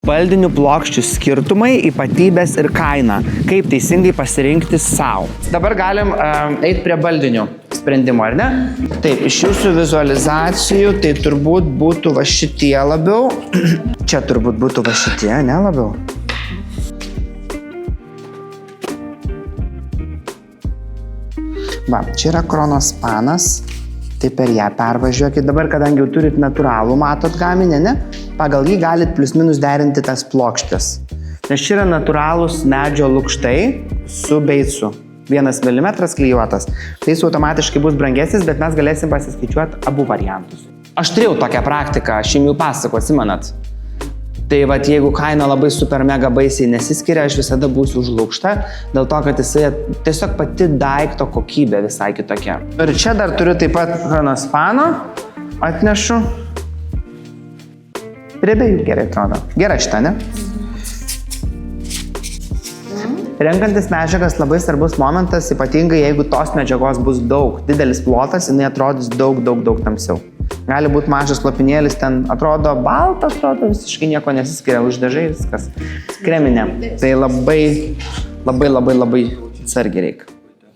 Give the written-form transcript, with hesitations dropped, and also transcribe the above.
Baldinių plokščių skirtumai, ypatybės ir kaina. Kaip teisingai pasirinkti savo. Dabar galim eiti prie baldinių sprendimo, ar ne? Taip, iš jūsų vizualizacijų tai turbūt būtų va šitie labiau. Čia turbūt būtų va šitie, ne labiau? Va, čia yra Kronospanas. Tai per ją pervažiuokit. Dabar, kadangi jau turit natūralų, matot gaminį, ne? Pagal jį galit plius minus derinti tas plokštės. Nes čia yra natūralūs medžio lukštai su beisu. 1 mm klijuotas. Tai jis automatiškai bus brangesnis, bet mes galėsim pasiskaičiuoti abu variantus. Aš turėjau tokią praktiką, aš jums jau pasakau, atsimenat. Tai vat, jeigu kaina labai super mega baisiai nesiskiria, aš visada būsiu už lukštą, dėl to, kad jisai tiesiog pati daikto kokybė visai kitokia. Ir čia dar turiu taip pat Kronospano, atnešu. Riebiai gerai atrodo. Gerai šitą, ne? Renkantis medžiagas labai svarbus momentas, ypatingai jeigu tos medžiagos bus daug, didelis plotas, jinai atrodys daug tamsiau. Gali būti mažas lopinėlis, ten atrodo baltas, atrodo visiškai nieko nesiskiria, uždažai viskas kreminė. Tai labai atsargiai reikia.